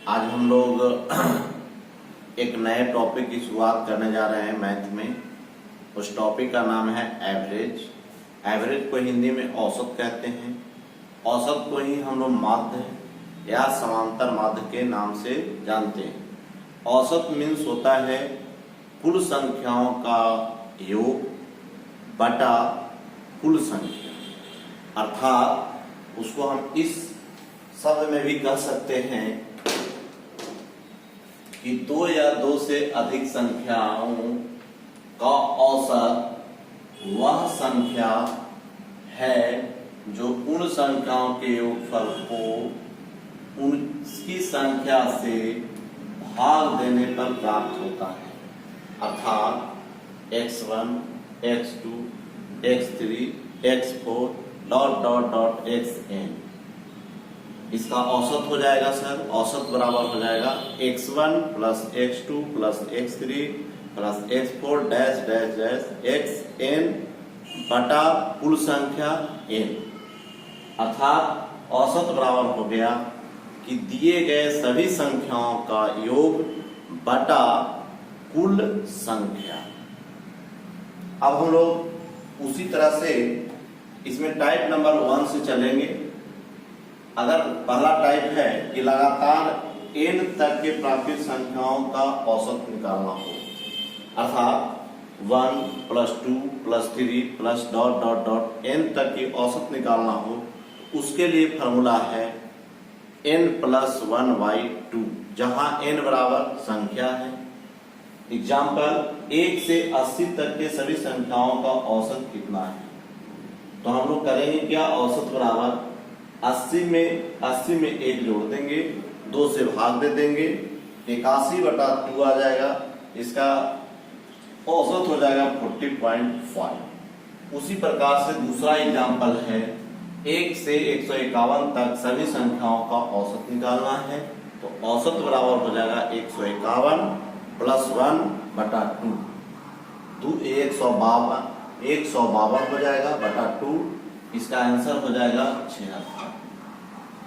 आज हम लोग एक नए टॉपिक की शुरुआत करने जा रहे हैं मैथ में। उस टॉपिक का नाम है एवरेज। एवरेज को हिंदी में औसत कहते हैं। औसत को ही हम लोग माध्य या समांतर माध्य के नाम से जानते हैं। औसत मीन्स होता है कुल संख्याओं का योग बटा कुल संख्या, अर्थात उसको हम इस शब्द में भी कह सकते हैं कि दो या दो से अधिक संख्याओं का औसत वह संख्या है जो उन संख्याओं के योगफल को उनकी संख्या से भाग देने पर प्राप्त होता है, अर्थात x1, x2, x3, x4 dot dot dot xn। इसका औसत हो जाएगा सर, औसत बराबर हो जाएगा x1 plus x2 plus x3 plus x4 dash dash dash xn बटा कुल संख्या n, अर्थात औसत बराबर हो गया कि दिए गए सभी संख्याओं का योग बटा कुल संख्या। अब हम लोग उसी तरह से इसमें टाइप नंबर 1 से चलेंगे। अगर पहला टाइप है कि लगातार n तक के प्राकृत संख्याओं का औसत निकालना हो, अर्थात 1 plus 2 plus 3 plus dot dot dot n तक की औसत निकालना हो, उसके लिए फॉर्मूला है n प्लस 1/2, जहां n बराबर संख्या है। एग्जाम्पल 1 से 80 तक के सभी संख्याओं का औसत कितना है, तो हम लोग करेंगे क्या, औसत बराबर 80 में 1 जोड़ देंगे, 2 से भाग दे देंगे, 81/2 आ जाएगा, इसका औसत हो जाएगा 40.5। उसी प्रकार से दूसरा एग्जाम्पल है 1 से 151 तक सभी संख्याओं का औसत निकालना है, तो औसत बराबर हो जाएगा 151 प्लस 1/2, 152 हो जाएगा बटा 2, इसका आंसर हो जाएगा 76।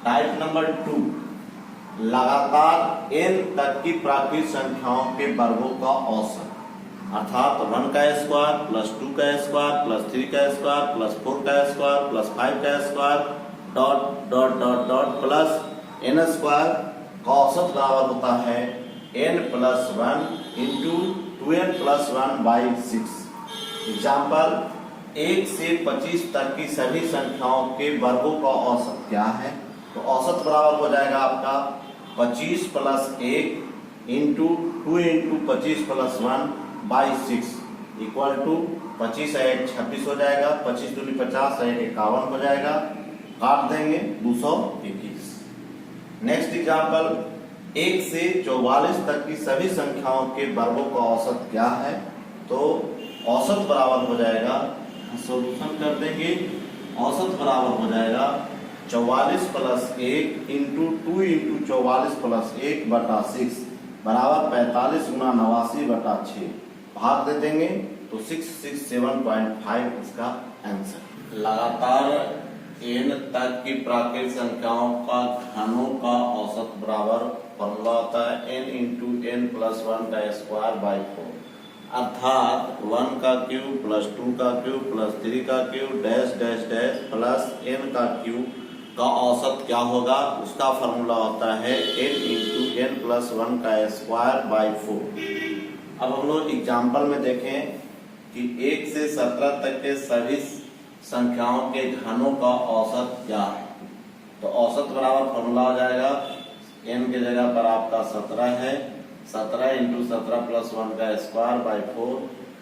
टाइप नंबर 2, लगातार n तक की प्राकृत संख्याओं के वर्गों का औसत, अर्थात 1 का स्क्वायर प्लस 2 का स्क्वायर प्लस 3 का स्क्वायर प्लस 4 का स्क्वायर प्लस 5 का square dot dot dot dot plus n square का औसत बराबर होता है n plus 1 into 2n plus 1/6। Example 1 से 25 तक की सभी संख्याओं के वर्गों का औसत क्या है, तो औसत बराबर हो जाएगा आपका 25 plus 1 into 2 into 25 plus 1/6 equal to 25 है 26 हो जाएगा, 25 दूनी 50 है 51 हो जाएगा, काट देंगे 221। नेक्स्ट एग्जाम्पल 1 से 44 तक की सभी संख्याओं के वर्गों का औसत क्या है, तो औसत बराबर हो जाएगा, सॉल्यूशन कर देंगे, औसत बराबर हो जाएगा 44 प्लस 1 इंटू 2 इंटू 44 प्लस 1 बटा 6 बराबर 45 गुना 89 बटा 6, भाग दे देंगे तो 667.5 इसका आंसर। लगातार n तक की प्राकृत संख्याओं का घनों का औसत बराबर फॉर्मूला होता है n इंटू n प्लस 1 का स्क्वायर बाई 4, अर्थात 1 का क्यूब प्लस 2 का क्यूब प्लस 3 का cube dash dash dash plus n का क्यूब का औसत क्या होगा, उसका फॉर्मूला होता है n इंटू n प्लस 1 का स्क्वायर बाई 4। अब हम लोग एग्जाम्पल में देखें कि 1 से 17 तक के सभी संख्याओं के घनों का औसत क्या है, तो औसत बराबर फॉर्मूला हो जाएगा n के जगह पर आपका 17 है, 17 इंटू 17 प्लस 1 का स्क्वायर बाई 4,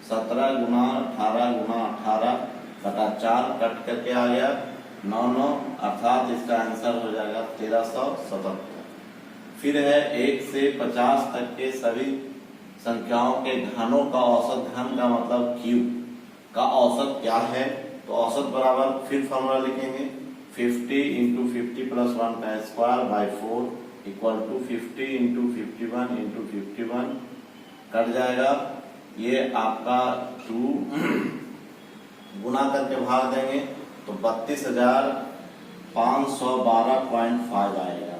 17 गुना 18 गुना 18 बटा 4 कट करके आ गया 9, अर्थात इसका आंसर हो जाएगा 1377। फिर है 1 से 50 तक के सभी संख्याओं के घनों का औसत, घन का मतलब क्यूब का औसत क्या है, तो औसत बराबर फिर फॉर्मूला लिखेंगे 50 इंटू 50 प्लस 1 का square by 4 equal to 50 into 51 into 51 cut जाएगा, ये आपका 2 गुना करके भाग देंगे तो 32,512.5 आएगा।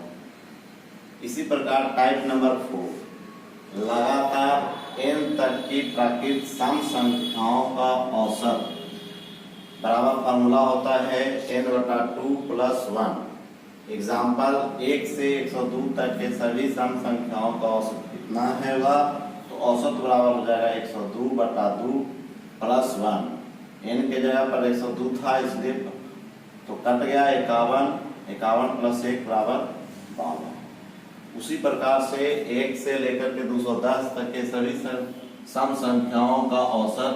इसी प्रकार टाइप नंबर 4, लगातार n तक की प्राकृत सम संख्याओं का औसत बराबर फॉर्मूला होता है n/2 + 1। एग्जाम्पल 1 से 102 तक के सभी सम संख्याओं का औसत कितना होगा? तो औसत बराबर हो जाएगा 102/2 + 1। n के जगह पर 102 था इसलिए तो कट गया 51, 51 + 1 = 52। उसी प्रकार से 1 से लेकर के 210 तक के सभी सम संख्याओं का औसत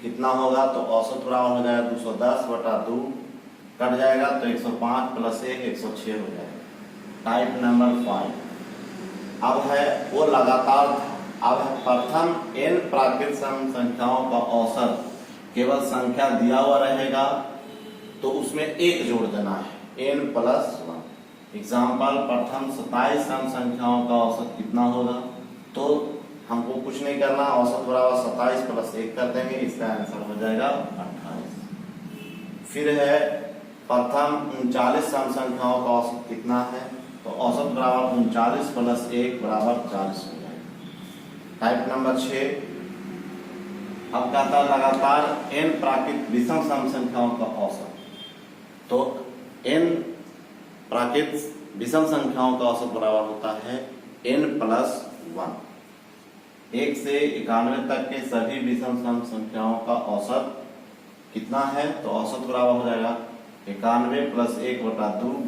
कितना होगा? तो औसत बराबर हो जाएगा 210/2, कट जाएगा तो 105 + 1 106 हो जाएगा। टाइप नंबर 5, अब है वो लगातार, अब है प्रथम n प्राकृत सम संख्याओं का औसत केवल संख्या दिया हुआ रहेगा तो उसमें एक जोड़ देना है n + 1। एग्जाम्पल प्रथम 27 सम संख्याओं का औसत कितना होगा? तो हमको कुछ नहीं करना, औसत बराबर 27 + 1 कर देंगे, इसका आंसर हो जाएगा 28। फिर है प्रथम 39 सम संख्याओं का औसत कितना है? तो औसत बराबर 39 + 1 = 40 हो जाएगा। टाइप नंबर 6, अब कहता है लगातार n प्राकृत विषम सम संख्याओं का औसत। तो n प्राकृत विषम संख्याओं का औसत बराबर होता है n + 1। 1 से 91 तक के सभी विषम सम संख्याओं का औसत कितना है? तो औसत बराबर हो जाएगा 91 + 1/2 =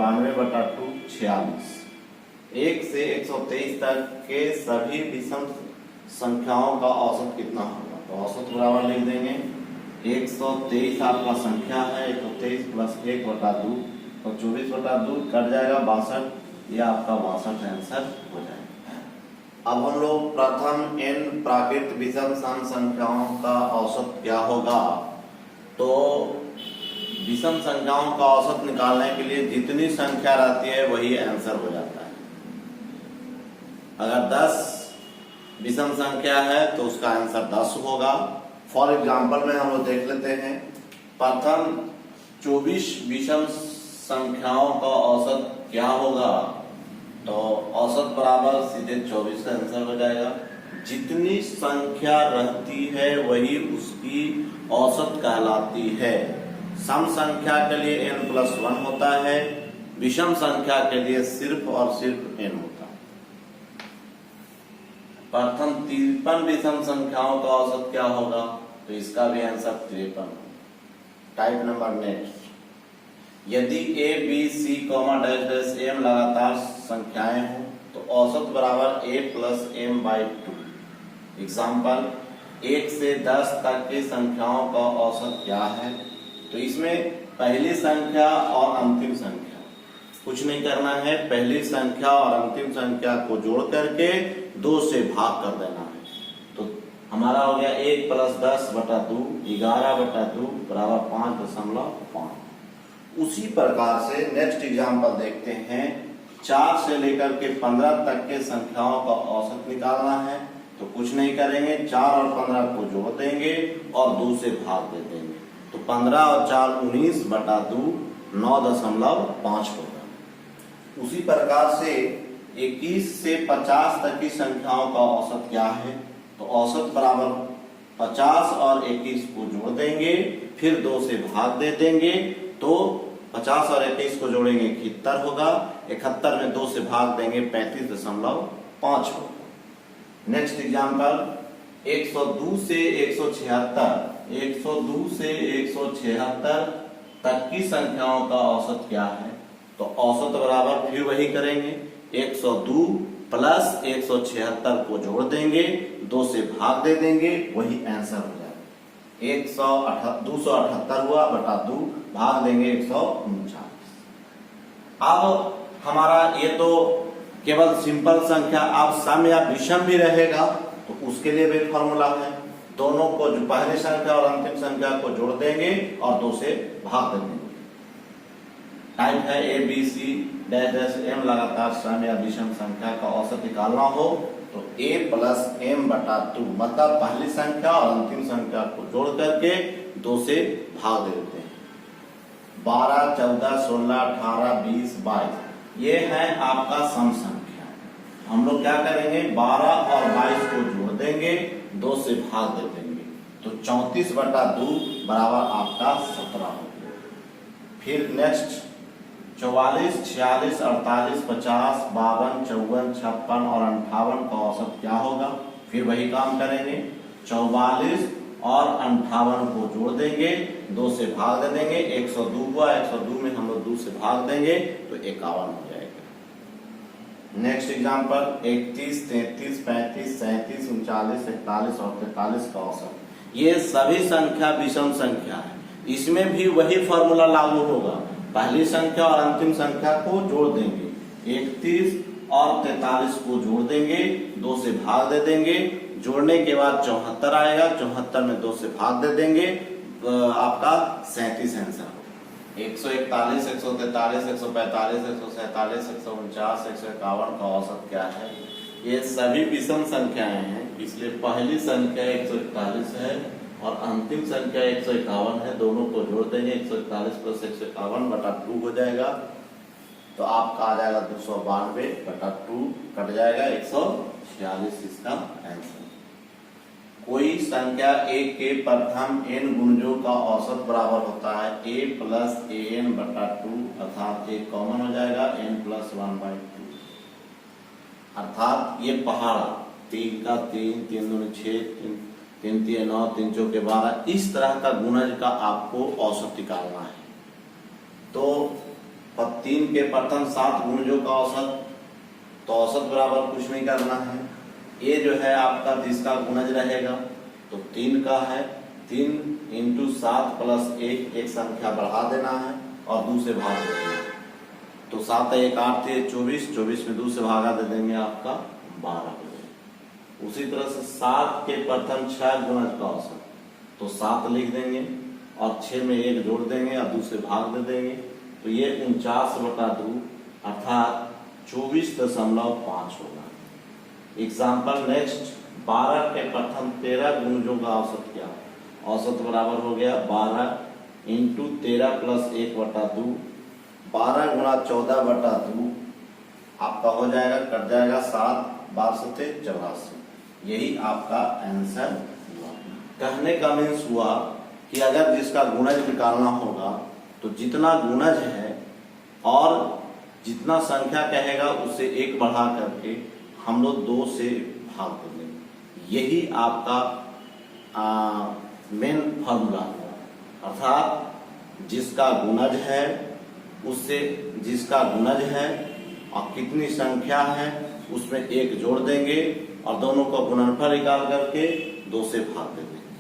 92/2 46। 1 से 123 तक के सभी विषम संख्याओं का औसत कितना होगा? तो औसत बराबर लिख देंगे 123 आपका संख्या है, 123 + 1/2 तो 24/2 कट जाएगा 62, यह आपका 62 आंसर हो जाएगा। अब हम लोग प्रथम n प्राकृत विषम सम संख्याओं का औसत क्या होगा? तो विषम संख्याओं का औसत निकालने के लिए जितनी संख्या रहती है वही आंसर हो जाता है। अगर 10 विषम संख्या है तो उसका आंसर 10 होगा। फॉर एग्जाम्पल में हम लोग देख लेते हैं, प्रथम 24 विषम संख्याओं का औसत क्या होगा? तो औसत बराबर सीधे 24 का आंसर हो जाएगा। जितनी संख्या रहती है वही उसकी औसत कहलाती है। सम संख्या के लिए n + 1 होता है, विषम संख्या के लिए सिर्फ और सिर्फ n होता है। प्रथम 53 विषम संख्याओं का औसत क्या होगा? तो इसका भी आंसर 53। टाइप नंबर नेक्स्ट, यदि a b c, m लगातार संख्याएं हो तो औसत बराबर a + m/2। एग्जाम्पल 1 से 10 तक की संख्याओं का औसत क्या है? तो इसमें पहली संख्या और अंतिम संख्या कुछ नहीं करना है, पहली संख्या और अंतिम संख्या को जोड़ करके 2 से भाग कर देना है। तो हमारा हो गया 1 + 10/2 11/2 = 5.5। उसी प्रकार से नेक्स्ट एग्जाम्पल देखते हैं, 4 से लेकर के 15 तक के संख्याओं का औसत निकालना है। तो कुछ नहीं करेंगे, 4 और 15 को जोड़ देंगे और 2 से भाग दे देंगे। तो 15 और 4 19/2 9.5 होगा। उसी प्रकार से 21 से 50 तक की संख्याओं का औसत क्या है? तो औसत बराबर 50 और 21 को जोड़ देंगे, फिर 2 से भाग दे देंगे। तो 50 और 21 को जोड़ेंगे 71 होगा, 71 में 2 से भाग देंगे 35.5 होगा। नेक्स्ट एग्जाम्पल 102 से 176 तक की संख्याओं का औसत क्या है? तो औसत बराबर फिर वही करेंगे, 102 + 176 को जोड़ देंगे, 2 से भाग दे देंगे, वही आंसर हो जाएगा। 278 हुआ बटा 2, भाग देंगे 139। अब हमारा ये तो केवल सिंपल संख्या, अब सम या विषम भी रहेगा तो उसके लिए भी फॉर्मूला है। दोनों को जो पहली संख्या और अंतिम संख्या को जोड़ देंगे और 2 से भाग दे देंगे। टाइप है a b c m लगातार सम या विषम संख्या का औसत निकालना हो तो a + m/2 मतलब पहली संख्या और अंतिम संख्या को जोड़ करके 2 से भाग दे देते हैं। 12 14 16 18 20 22 ये है आपका सम संख्या। हम लोग क्या करेंगे, 12 और 22 को जोड़ देंगे, 2 से भाग दे देंगे, तो 34/2 बराबर आपका 17 हो गया। फिर नेक्स्ट 44, 46, 48, 50, 52, 54, 56 और 58 का औसत क्या होगा। फिर वही काम करेंगे, 44 और 58 को जोड़ देंगे, 2 से भाग दे देंगे, 102 हुआ, 102 में हम लोग 2 से भाग देंगे तो 51 हो जाएगा। नेक्स्ट एग्जांपल 31, 33, 35, 37, 39, 41 और 43 का औसत। ये सभी संख्या विषम संख्या है, इसमें भी वही फॉर्मूला लागू होगा। पहली संख्या और अंतिम संख्या को जोड़ देंगे, 31 और 43 को जोड़ देंगे, 2 से भाग दे देंगे, जोड़ने के बाद 74 आएगा, 74 में 2 से भाग दे देंगे, आपका 37 आंसर होगा। 141, 143, 145, 147, 149, 151 का औसत क्या है। ये सभी विषम संख्याएं हैं, इसलिए पहली संख्या 141 है और अंतिम संख्या 151 है, दोनों को जोड़ देंगे, 141 + 151/2 हो जाएगा, तो आपका आ जाएगा 292/2, कट जाएगा 146 इसका आंसर। कोई संख्या a के प्रथम n गुणजों का औसत बराबर होता है a + an/2, अर्थात a कॉमन हो जाएगा, n + 1/2, अर्थात ये पहाड़ा 3 का 3, 3 दूनी 6, 3 3 9, 3 चौके 12, इस तरह का गुणज का आपको औसत निकालना है। तो 3 के प्रथम 7 गुणजों का औसत, तो औसत बराबर कुछ नहीं करना है, ये जो है आपका जिसका गुणज रहेगा तो 3 का है, 3 × 7 + 1, एक संख्या बढ़ा देना है और 2 से भाग देना है, तो 7 1 8 24, 24 में 2 से भागा दे देंगे, आपका 12 हो जाएगा। उसी तरह से 7 के प्रथम 6 गुणज का औसत, तो 7 लिख देंगे और 6 में 1 जोड़ देंगे और 2 से भाग दे देंगे, तो ये 49/2 अर्थात 24.5 होगा। एग्जाम्पल नेक्स्ट 12 के प्रथम 13 गुणजों का औसत क्या, औसत बराबर हो गया 12 × 13 + 1/2, 12 × 14/2 आपका हो जाएगा, कट जाएगा 7, 12 से 84, यही आपका आंसर हुआ। कहने का मीन्स हुआ कि अगर जिसका गुणज निकालना होगा तो जितना गुणज है और जितना संख्या कहेगा उससे 1 बढ़ा करके हम लोग 2 से भाग देंगे, यही आपका मेन फॉर्मूला है। अर्थात जिसका गुणज है उससे जिसका गुणज है और कितनी संख्या है उसमें 1 जोड़ देंगे और दोनों को गुणनफल निकाल करके 2 से भाग दे देंगे।